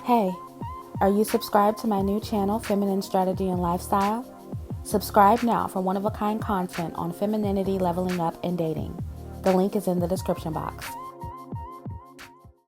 Hey, are you subscribed to my new channel, Feminine Strategy and Lifestyle? Subscribe now for one-of-a-kind content on femininity, leveling up, and dating. The link is in the description box.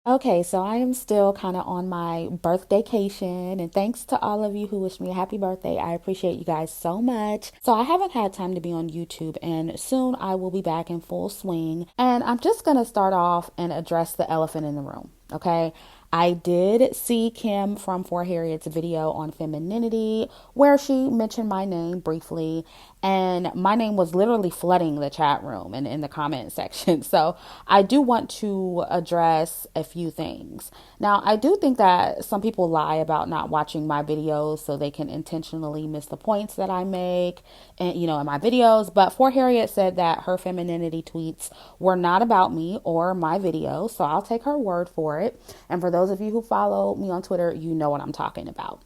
Okay, so I am still kind of on my birthdaycation, and thanks to all of you who wished me a happy birthday. I appreciate you guys so much. So I haven't had time to be on YouTube, and soon I will be back in full swing. And I'm just going to start off and address the elephant in the room, okay? I did see Kim from For Harriet's video on femininity where she mentioned my name briefly, and my name was literally flooding the chat room and in the comment section. So I do want to address a few things. Now, I do think that some people lie about not watching my videos so they can intentionally miss the points that I make and in my videos. But For Harriet said that her femininity tweets were not about me or my videos, so I'll take her word for it. And for those of you who follow me on Twitter, you know what I'm talking about.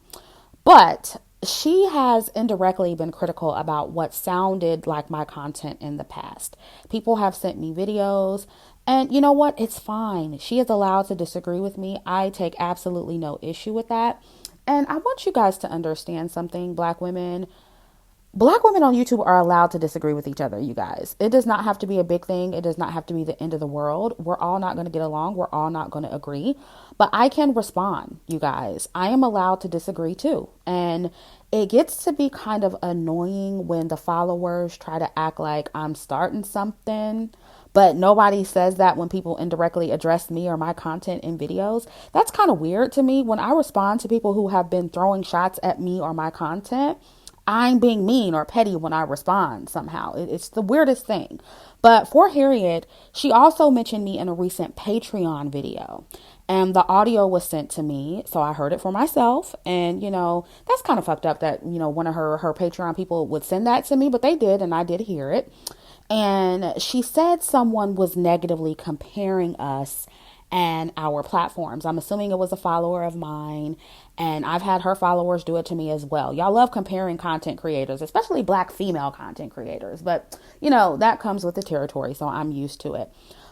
But she has indirectly been critical about what sounded like my content in the past. People have sent me videos, and you know what? It's fine. She is allowed to disagree with me. I take absolutely no issue with that. And I want you guys to understand something, Black women. Black women on YouTube are allowed to disagree with each other, you guys. It does not have to be a big thing. It does not have to be the end of the world. We're all not going to get along. We're all not going to agree. But I can respond, you guys. I am allowed to disagree too. And it gets to be kind of annoying when the followers try to act like I'm starting something, but nobody says that when people indirectly address me or my content in videos. That's kind of weird to me. When I respond to people who have been throwing shots at me or my content, I'm being mean or petty when I respond somehow. It's the weirdest thing. But For Harriet, she also mentioned me in a recent Patreon video. And the audio was sent to me, so I heard it for myself. And, that's kind of fucked up that, one of her Patreon people would send that to me. But they did, and I did hear it. And she said someone was negatively comparing us and our platforms. I'm assuming it was a follower of mine, and I've had her followers do it to me as well. Y'all love comparing content creators, especially Black female content creators, but that comes with the territory, so I'm used to it.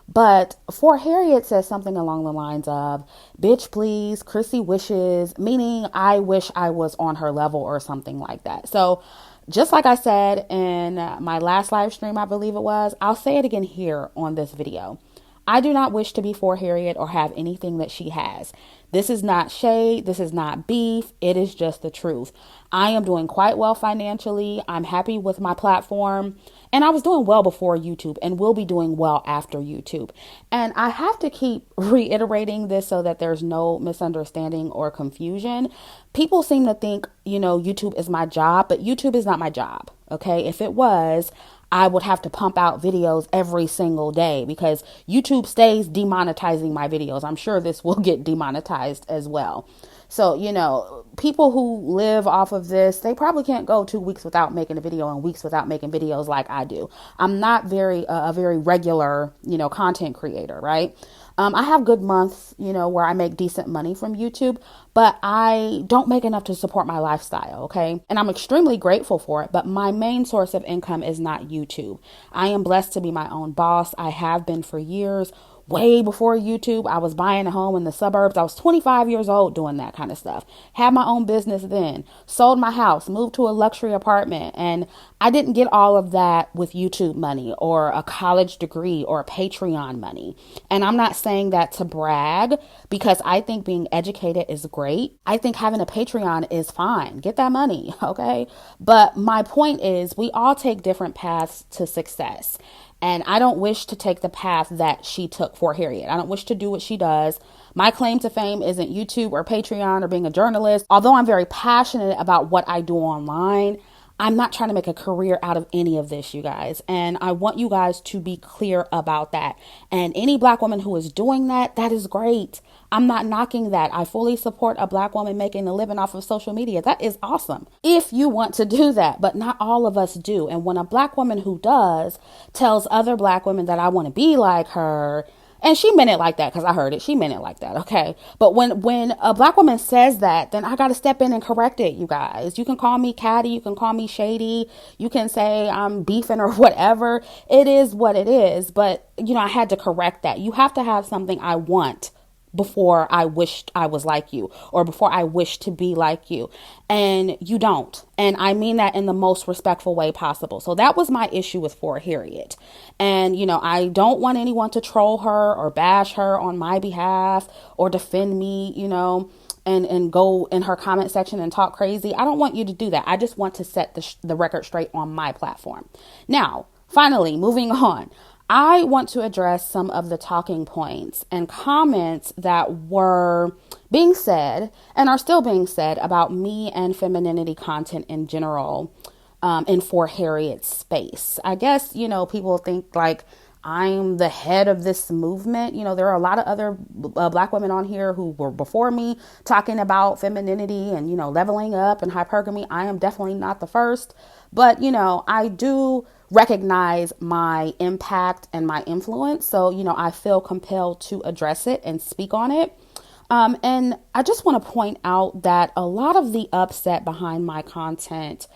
But For Harriet says something along the lines of, bitch, please, Chrissie wishes, meaning I wish I was on her level or something like that. So just like I said in my last live stream, I believe it was, I'll say it again here on this video. I do not wish to be For Harriet or have anything that she has. This is not shade. This is not beef. It is just the truth. I am doing quite well financially. I'm happy with my platform. And I was doing well before YouTube and will be doing well after YouTube. And I have to keep reiterating this so that there's no misunderstanding or confusion. People seem to think, YouTube is my job, but YouTube is not my job. Okay. If it was, I would have to pump out videos every single day because YouTube stays demonetizing my videos. I'm sure this will get demonetized as well. So, people who live off of this, they probably can't go 2 weeks without making a video and weeks without making videos like I do. I'm not a very regular, content creator, right? I have good months, where I make decent money from YouTube, but I don't make enough to support my lifestyle. Okay. And I'm extremely grateful for it. But my main source of income is not YouTube. I am blessed to be my own boss. I have been for years. Way before YouTube, I was buying a home in the suburbs. I was 25 years old doing that kind of stuff. Had my own business then, sold my house, moved to a luxury apartment. And I didn't get all of that with YouTube money or a college degree or Patreon money. And I'm not saying that to brag because I think being educated is great. I think having a Patreon is fine. Get that money, okay? But my point is we all take different paths to success. And I don't wish to take the path that she took For Harriet. I don't wish to do what she does. My claim to fame isn't YouTube or Patreon or being a journalist. Although I'm very passionate about what I do online, I'm not trying to make a career out of any of this, you guys. And I want you guys to be clear about that. And any Black woman who is doing that, that is great. I'm not knocking that. I fully support a Black woman making a living off of social media. That is awesome. If you want to do that, but not all of us do. And when a Black woman who does tells other Black women that I want to be like her, and she meant it like that because I heard it. She meant it like that. Okay. But when a Black woman says that, then I got to step in and correct it, you guys. You can call me catty. You can call me shady. You can say I'm beefing or whatever. It is what it is. But, I had to correct that. You have to have something I want before I wished I was like you, or before I wished to be like you. And you don't. And I mean that in the most respectful way possible. So that was my issue with For Harriet. And, I don't want anyone to troll her or bash her on my behalf or defend me, and go in her comment section and talk crazy. I don't want you to do that. I just want to set the record straight on my platform. Now, finally, moving on. I want to address some of the talking points and comments that were being said and are still being said about me and femininity content in general, in For Harriet's space. I guess, people think like I'm the head of this movement. There are a lot of other Black women on here who were before me talking about femininity and, leveling up and hypergamy. I am definitely not the first, but, I do recognize my impact and my influence. So, I feel compelled to address it and speak on it. And I just want to point out that a lot of the upset behind my content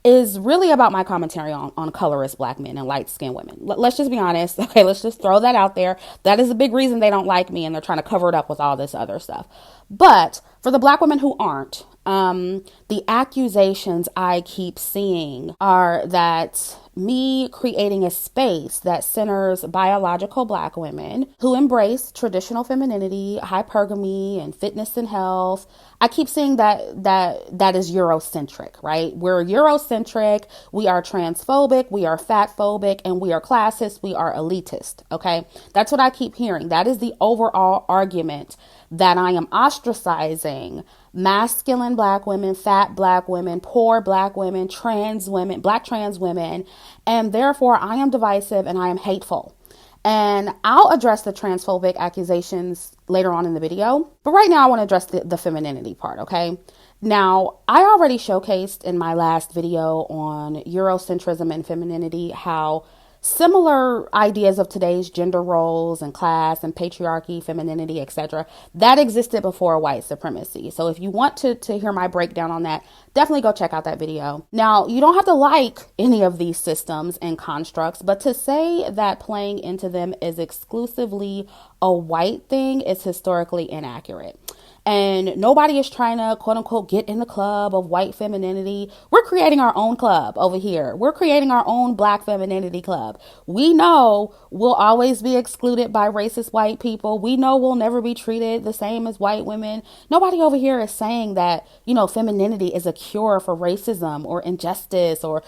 is really about my commentary on colorist Black men and light-skinned women. Let's just be honest. Okay, let's just throw that out there. That is a big reason they don't like me, and they're trying to cover it up with all this other stuff. But for the Black women who aren't, the accusations I keep seeing are that me creating a space that centers biological Black women who embrace traditional femininity, hypergamy, and fitness and health. I keep seeing that is Eurocentric, right? We're Eurocentric, we are transphobic, we are fatphobic, and we are classist, we are elitist, okay? That's what I keep hearing. That is the overall argument, that I am ostracizing masculine Black women, fat Black women, poor Black women, trans women, Black trans women, and therefore I am divisive and I am hateful. And I'll address the transphobic accusations later on in the video. But right now I want to address the femininity part, okay? Now, I already showcased in my last video on Eurocentrism and femininity how similar ideas of today's gender roles and class and patriarchy, femininity, etc., that existed before white supremacy. So if you want to hear my breakdown on that, definitely go check out that video. Now, you don't have to like any of these systems and constructs, but to say that playing into them is exclusively a white thing is historically inaccurate. And nobody is trying to, quote unquote, get in the club of white femininity. We're creating our own club over here. We're creating our own Black femininity club. We know we'll always be excluded by racist white people. We know we'll never be treated the same as white women. Nobody over here is saying that, femininity is a cure for racism or injustice, or,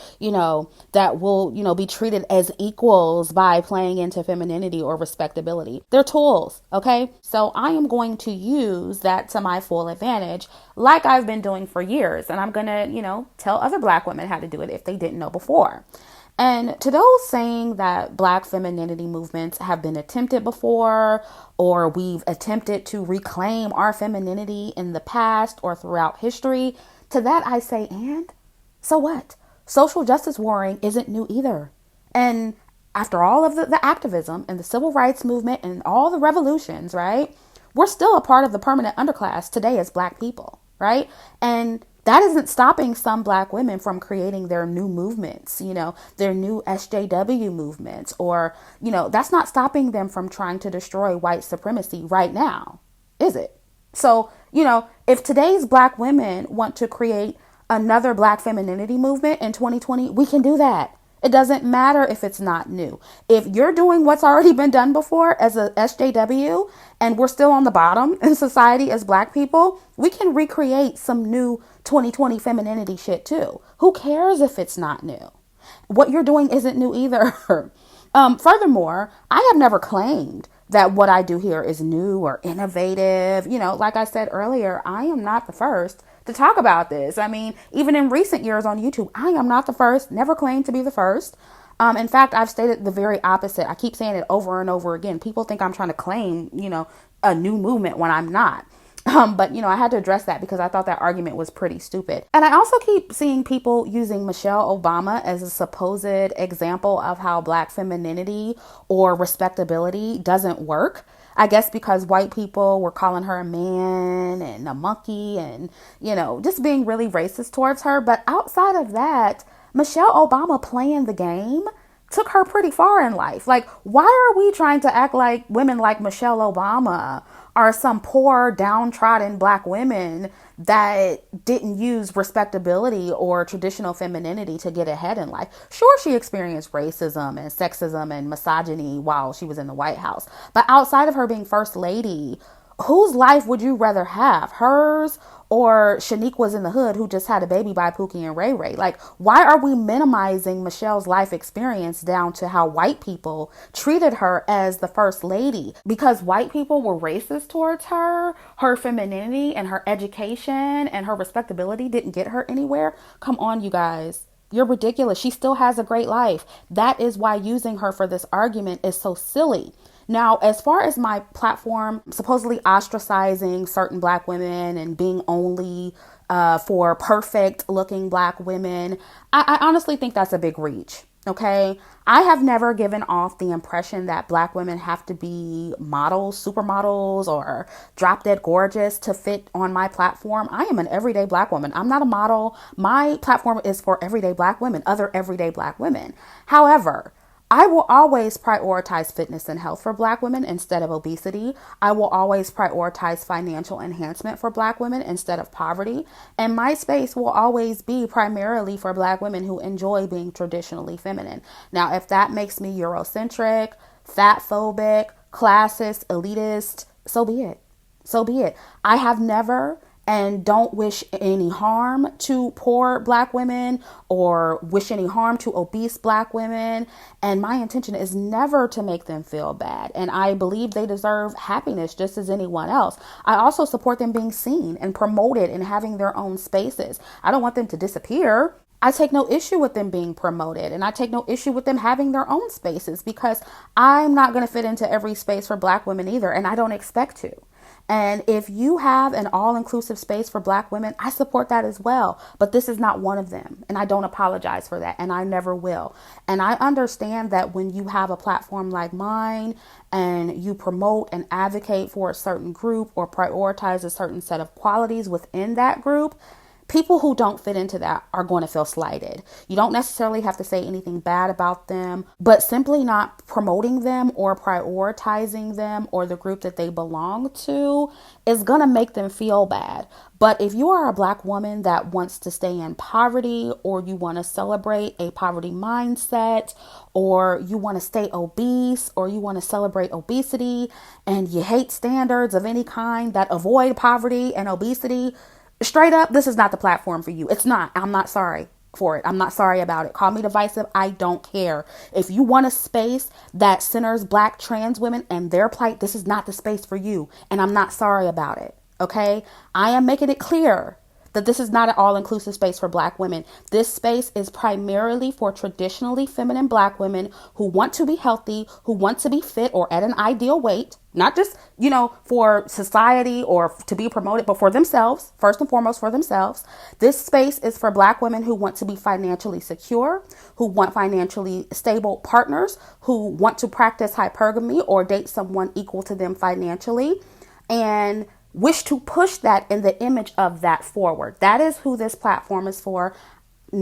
that we'll, be treated as equals by playing into femininity or respectability. They're tools. Okay. So I am going to use that to my full advantage, like I've been doing for years. And I'm going to, tell other Black women how to do it if they didn't know before. And to those saying that Black femininity movements have been attempted before, or we've attempted to reclaim our femininity in the past or throughout history, to that I say, and so what? Social justice warring isn't new either. And after all of the activism and the civil rights movement and all the revolutions, right? We're still a part of the permanent underclass today as Black people, right? And that isn't stopping some Black women from creating their new movements, their new SJW movements, or, that's not stopping them from trying to destroy white supremacy right now, is it? So, if today's Black women want to create another Black femininity movement in 2020, we can do that. It doesn't matter if it's not new. If you're doing what's already been done before as a SJW and we're still on the bottom in society as Black people, we can recreate some new 2020 femininity shit too. Who cares if it's not new? What you're doing isn't new either. Furthermore, I have never claimed that what I do here is new or innovative. Like I said earlier, I am not the first to talk about this. I mean, even in recent years on YouTube, I am not the first, never claimed to be the first. In fact, I've stated the very opposite. I keep saying it over and over again. People think I'm trying to claim, a new movement when I'm not. But I had to address that because I thought that argument was pretty stupid. And I also keep seeing people using Michelle Obama as a supposed example of how Black femininity or respectability doesn't work. I guess because white people were calling her a man and a monkey and, just being really racist towards her. But outside of that, Michelle Obama playing the game took her pretty far in life. Like, why are we trying to act like women like Michelle Obama are some poor, downtrodden black women that didn't use respectability or traditional femininity to get ahead in life? Sure, she experienced racism and sexism and misogyny while she was in the White House. But outside of her being first lady, whose life would you rather have? Hers or Shaniqua's in the hood who just had a baby by Pookie and Ray Ray? Like, why are we minimizing Michelle's life experience down to how white people treated her as the first lady? Because white people were racist towards her, her femininity and her education and her respectability didn't get her anywhere? Come on, you guys. You're ridiculous. She still has a great life. That is why using her for this argument is so silly. Now, as far as my platform supposedly ostracizing certain black women and being only for perfect looking black women, I honestly think that's a big reach. Okay. I have never given off the impression that black women have to be models, supermodels, or drop dead gorgeous to fit on my platform. I am an everyday black woman. I'm not a model. My platform is for everyday black women, other everyday black women. However, I will always prioritize fitness and health for black women instead of obesity. I will always prioritize financial enhancement for black women instead of poverty. And my space will always be primarily for black women who enjoy being traditionally feminine. Now, if that makes me Eurocentric, fat phobic, classist, elitist, so be it. So be it. I have never and don't wish any harm to poor black women or wish any harm to obese black women. And my intention is never to make them feel bad. And I believe they deserve happiness just as anyone else. I also support them being seen and promoted and having their own spaces. I don't want them to disappear. I take no issue with them being promoted, and I take no issue with them having their own spaces, because I'm not going to fit into every space for black women either, and I don't expect to. And if you have an all-inclusive space for black women, I support that as well. But this is not one of them. And I don't apologize for that. And I never will. And I understand that when you have a platform like mine and you promote and advocate for a certain group or prioritize a certain set of qualities within that group, people who don't fit into that are going to feel slighted. You don't necessarily have to say anything bad about them, but simply not promoting them or prioritizing them or the group that they belong to is going to make them feel bad. But if you are a black woman that wants to stay in poverty, or you want to celebrate a poverty mindset, or you want to stay obese, or you want to celebrate obesity, and you hate standards of any kind that avoid poverty and obesity, straight up, this is not the platform for you. It's not. I'm not sorry for it. I'm not sorry about it. Call me divisive. I don't care. If you want a space that centers black trans women and their plight, this is not the space for you. And I'm not sorry about it. Okay? I am making it clear that this is not an all-inclusive space for black women. This space is primarily for traditionally feminine black women who want to be healthy, who want to be fit or at an ideal weight, not just, for society or to be promoted, but for themselves, first and foremost for themselves. This space is for black women who want to be financially secure, who want financially stable partners, who want to practice hypergamy or date someone equal to them financially, and wish to push that in the image of that forward. That is who this platform is for.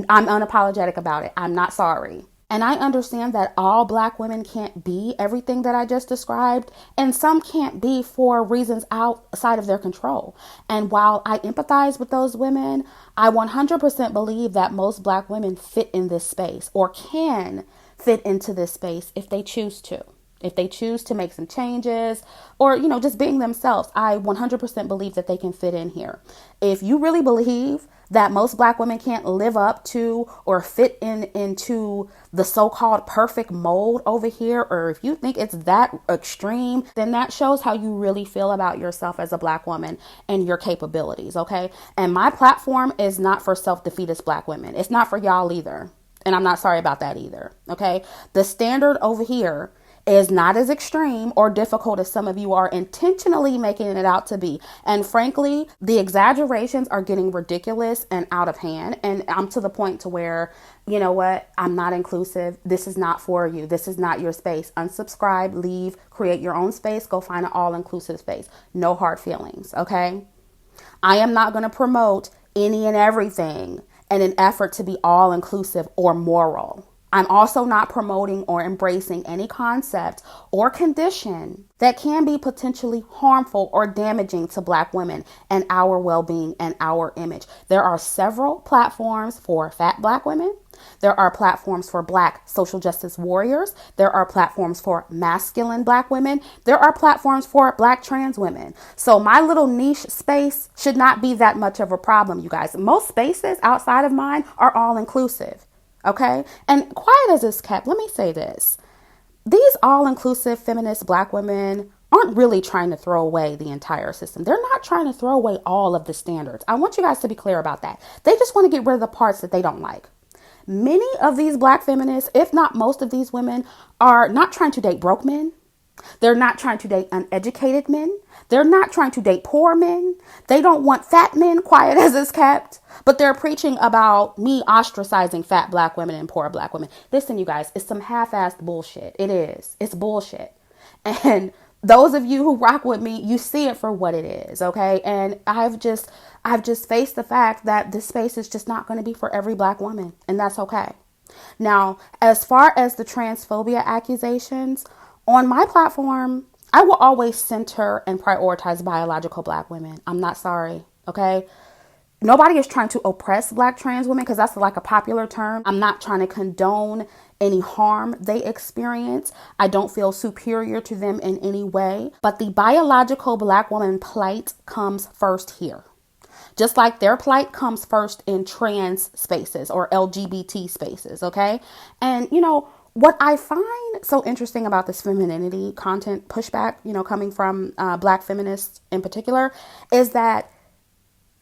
I'm unapologetic about it. I'm not sorry. And I understand that all black women can't be everything that I just described, and some can't be for reasons outside of their control. And while I empathize with those women, I 100% believe that most black women fit in this space or can fit into this space if they choose to. If they choose to make some changes or, just being themselves, I 100% believe that they can fit in here. If you really believe that most black women can't live up to or fit into the so-called perfect mold over here, or if you think it's that extreme, then that shows how you really feel about yourself as a black woman and your capabilities, okay? And my platform is not for self-defeatist black women. It's not for y'all either. And I'm not sorry about that either, okay? The standard over here is not as extreme or difficult as some of you are intentionally making it out to be. And frankly, the exaggerations are getting ridiculous and out of hand. And I'm to the point to where, you know what? I'm not inclusive. This is not for you. This is not your space. Unsubscribe, leave, create your own space. Go find an all-inclusive space. No hard feelings, okay? I am not going to promote any and everything in an effort to be all-inclusive or moral. I'm also not promoting or embracing any concept or condition that can be potentially harmful or damaging to Black women and our well-being and our image. There are several platforms for fat Black women. There are platforms for Black social justice warriors. There are platforms for masculine Black women. There are platforms for Black trans women. So my little niche space should not be that much of a problem, you guys. Most spaces outside of mine are all inclusive. Okay. And quiet as it's kept, let me say this. These all-inclusive feminist Black women aren't really trying to throw away the entire system. They're not trying to throw away all of the standards. I want you guys to be clear about that. They just want to get rid of the parts that they don't like. Many of these Black feminists, if not most of these women, are not trying to date broke men. They're not trying to date uneducated men. They're not trying to date poor men. They don't want fat men, quiet as it's kept. But they're preaching about me ostracizing fat Black women and poor Black women. Listen, you guys, it's some half-assed bullshit. It is. It's bullshit. And those of you who rock with me, you see it for what it is, okay? And I've just faced the fact that this space is just not going to be for every Black woman, and that's okay. Now, as far as the transphobia accusations, on my platform, I will always center and prioritize biological Black women. I'm not sorry, okay? Nobody is trying to oppress Black trans women because that's like a popular term. I'm not trying to condone any harm they experience. I don't feel superior to them in any way. But the biological Black woman plight comes first here. Just like their plight comes first in trans spaces or LGBT spaces, okay? And, you know, what I find so interesting about this femininity content pushback, you know, coming from Black feminists in particular, is that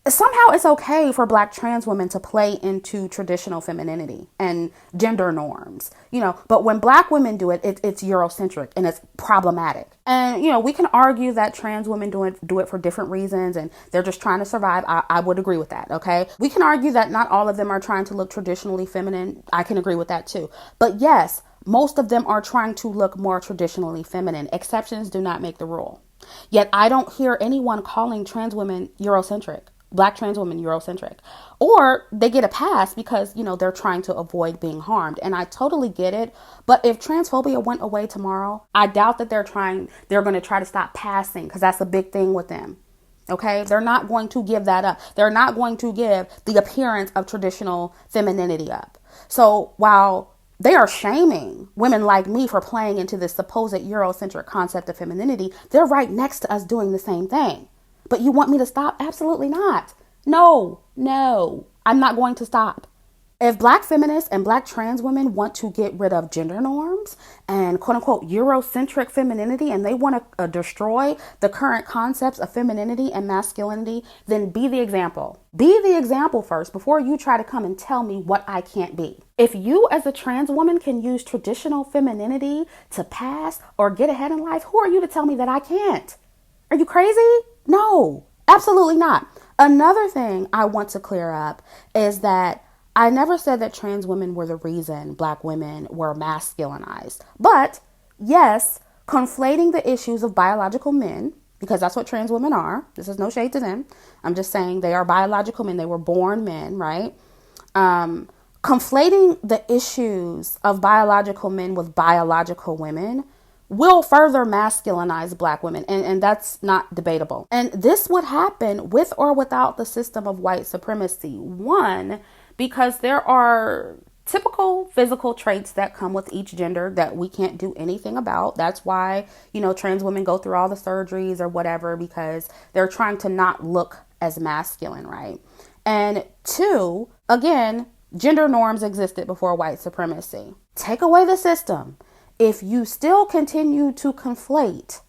somehow it's okay for Black trans women to play into traditional femininity and gender norms, you know, but when Black women do it, it's Eurocentric and it's problematic. And, you know, we can argue that trans women do it for different reasons and they're just trying to survive. I would agree with that. Okay. We can argue that not all of them are trying to look traditionally feminine. I can agree with that too. But yes, most of them are trying to look more traditionally feminine. Exceptions do not make the rule. Yet I don't hear anyone calling trans women Eurocentric. Black trans women Eurocentric, or they get a pass because, you know, they're trying to avoid being harmed. And I totally get it. But if transphobia went away tomorrow, I doubt that they're going to try to stop passing, because that's a big thing with them. Okay. They're not going to give that up. They're not going to give the appearance of traditional femininity up. So while they are shaming women like me for playing into this supposed Eurocentric concept of femininity, they're right next to us doing the same thing. But you want me to stop? Absolutely not. No, I'm not going to stop. If Black feminists and Black trans women want to get rid of gender norms and quote unquote Eurocentric femininity, and they want to destroy the current concepts of femininity and masculinity, then be the example. Be the example first before you try to come and tell me what I can't be. If you as a trans woman can use traditional femininity to pass or get ahead in life, who are you to tell me that I can't? Are you crazy? No, absolutely not. Another thing I want to clear up is that I never said that trans women were the reason Black women were masculinized. But yes, conflating the issues of biological men, because that's what trans women are. This is no shade to them. I'm just saying they are biological men. They were born men, right? Conflating the issues of biological men with biological women will further masculinize Black women. And that's not debatable. And this would happen with or without the system of white supremacy. One, because there are typical physical traits that come with each gender that we can't do anything about. That's why, you know, trans women go through all the surgeries or whatever, because they're trying to not look as masculine, right? And two, again, gender norms existed before white supremacy. Take away the system. If you still continue to conflate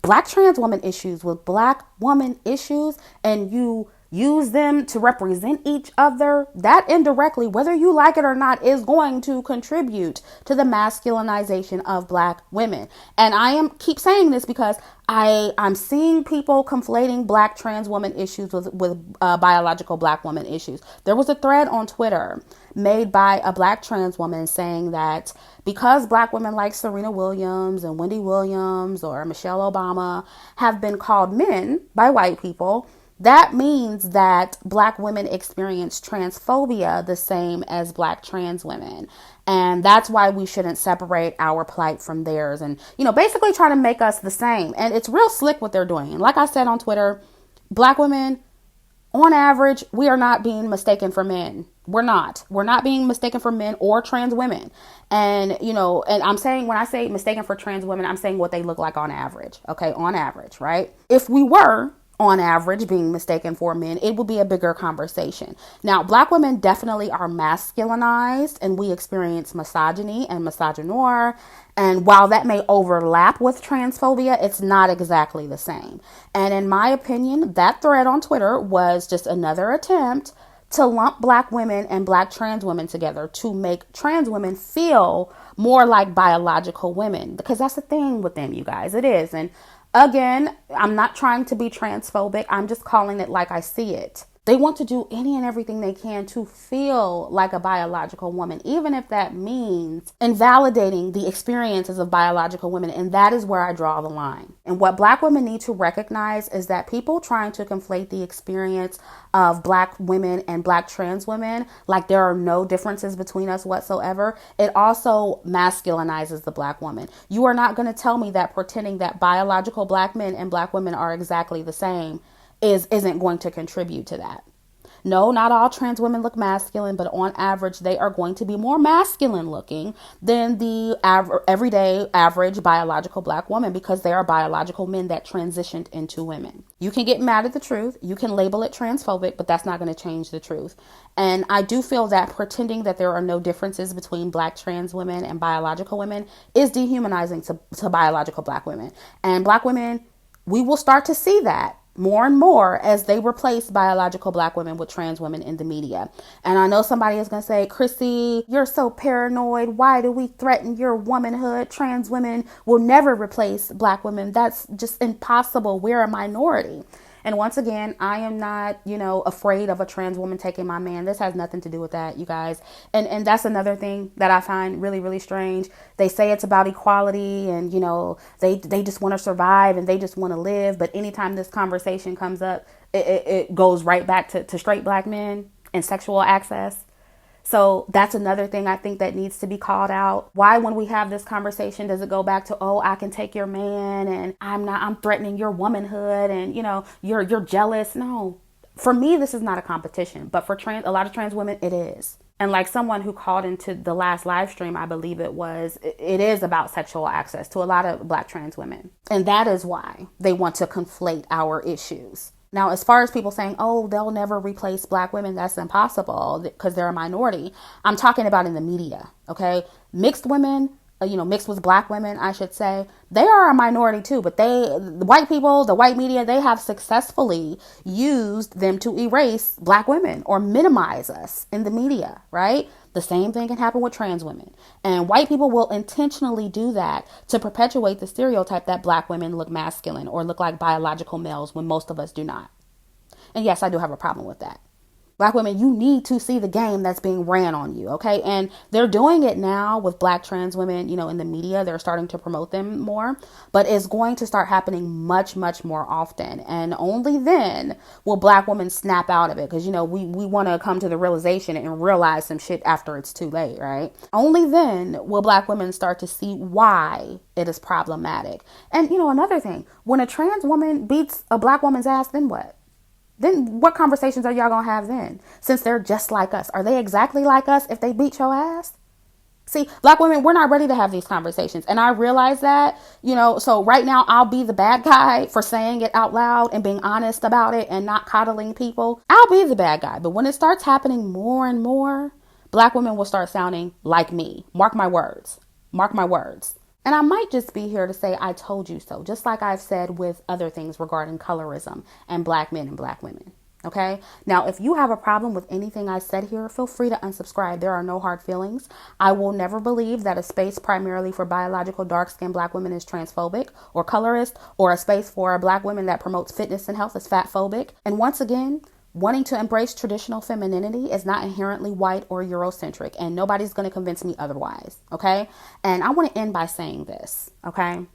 Black trans woman issues with Black woman issues, and you use them to represent each other, that indirectly, whether you like it or not, is going to contribute to the masculinization of Black women. And I keep saying this because I'm seeing people conflating Black trans woman issues with biological Black woman issues. There was a thread on Twitter made by a Black trans woman saying that because Black women like Serena Williams and Wendy Williams or Michelle Obama have been called men by white people, That means that Black women experience transphobia the same as Black trans women. And that's why we shouldn't separate our plight from theirs and, basically try to make us the same. And it's real slick what they're doing. And like I said on Twitter, Black women, on average, we are not being mistaken for men. We're not. We're not being mistaken for men or trans women. And, and I'm saying, when I say mistaken for trans women, I'm saying what they look like on average. Okay, on average, right? If we were on average being mistaken for men, it would be a bigger conversation. Now, Black women definitely are masculinized, and we experience misogyny and misogynoir. And while that may overlap with transphobia, it's not exactly the same. And in my opinion, that thread on Twitter was just another attempt to lump Black women and Black trans women together to make trans women feel more like biological women, because that's the thing with them, you guys. It is. And again, I'm not trying to be transphobic. I'm just calling it like I see it. They want to do any and everything they can to feel like a biological woman, even if that means invalidating the experiences of biological women. And that is where I draw the line. And what Black women need to recognize is that people trying to conflate the experience of Black women and Black trans women, like there are no differences between us whatsoever, it also masculinizes the Black woman. You are not going to tell me that pretending that biological Black men and Black women are exactly the same isn't going to contribute to that. No, not all trans women look masculine, but on average, they are going to be more masculine looking than the everyday average biological Black woman, because they are biological men that transitioned into women. You can get mad at the truth. You can label it transphobic, but that's not going to change the truth. And I do feel that pretending that there are no differences between Black trans women and biological women is dehumanizing to biological Black women. And Black women, we will start to see that more and more as they replace biological Black women with trans women in the media. And I know somebody is going to say, Chrissie, you're so paranoid. Why do we threaten your womanhood? Trans women will never replace Black women. That's just impossible. We're a minority. And once again, I am not, afraid of a trans woman taking my man. This has nothing to do with that, you guys. And that's another thing that I find really, really strange. They say it's about equality and, they just want to survive and they just want to live. But anytime this conversation comes up, it goes right back to straight Black men and sexual access. So that's another thing I think that needs to be called out. Why, when we have this conversation, does it go back to, oh, I can take your man and I'm threatening your womanhood and, you're jealous? No, for me, this is not a competition, but for a lot of trans women, it is. And like someone who called into the last live stream, I believe it is about sexual access to a lot of Black trans women. And that is why they want to conflate our issues. Now, as far as people saying, oh, they'll never replace Black women, that's impossible because they're a minority. I'm talking about in the media, okay? Mixed women, mixed with Black women, I should say, they are a minority too. But the white people, the white media, they have successfully used them to erase Black women or minimize us in the media, right? The same thing can happen with trans women. And white people will intentionally do that to perpetuate the stereotype that Black women look masculine or look like biological males when most of us do not. And yes, I do have a problem with that. Black women, you need to see the game that's being ran on you, okay? And they're doing it now with Black trans women, in the media. They're starting to promote them more, but it's going to start happening much, much more often. And only then will Black women snap out of it, because, we want to come to the realization and realize some shit after it's too late, right? Only then will Black women start to see why it is problematic. And, another thing, when a trans woman beats a Black woman's ass, then what? Then what conversations are y'all going to have then? Since they're just like us. Are they exactly like us if they beat your ass? See, Black women, we're not ready to have these conversations. And I realize that, so right now I'll be the bad guy for saying it out loud and being honest about it and not coddling people. I'll be the bad guy. But when it starts happening more and more, Black women will start sounding like me. Mark my words. Mark my words. And I might just be here to say, I told you so, just like I've said with other things regarding colorism and Black men and Black women. Okay. Now, if you have a problem with anything I said here, feel free to unsubscribe. There are no hard feelings. I will never believe that a space primarily for biological dark-skinned Black women is transphobic or colorist, or a space for Black women that promotes fitness and health is fatphobic. And once again, wanting to embrace traditional femininity is not inherently white or Eurocentric, and nobody's going to convince me otherwise, okay? And I want to end by saying this, okay?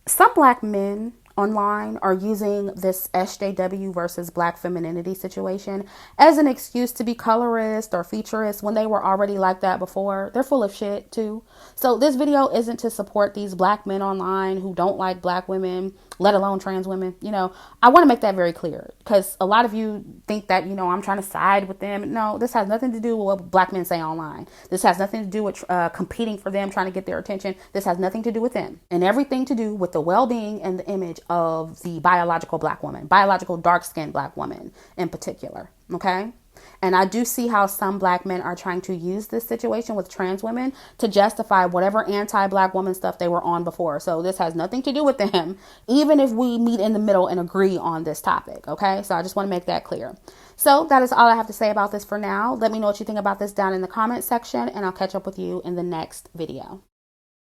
Some Black men online are using this SJW versus Black femininity situation as an excuse to be colorist or featurist when they were already like that before. They're full of shit too. So this video isn't to support these Black men online who don't like Black women, let alone trans women. You know, I want to make that very clear because a lot of you think that, you know, I'm trying to side with them. No, this has nothing to do with what Black men say online. This has nothing to do with competing for them, trying to get their attention. This has nothing to do with them and everything to do with the well-being and the image of the biological Black woman, biological dark-skinned Black woman in particular. Okay. And I do see how some Black men are trying to use this situation with trans women to justify whatever anti-Black woman stuff they were on before. So this has nothing to do with them, even if we meet in the middle and agree on this topic. Okay, so I just want to make that clear. So that is all I have to say about this for now. Let me know what you think about this down in the comment section, and I'll catch up with you in the next video.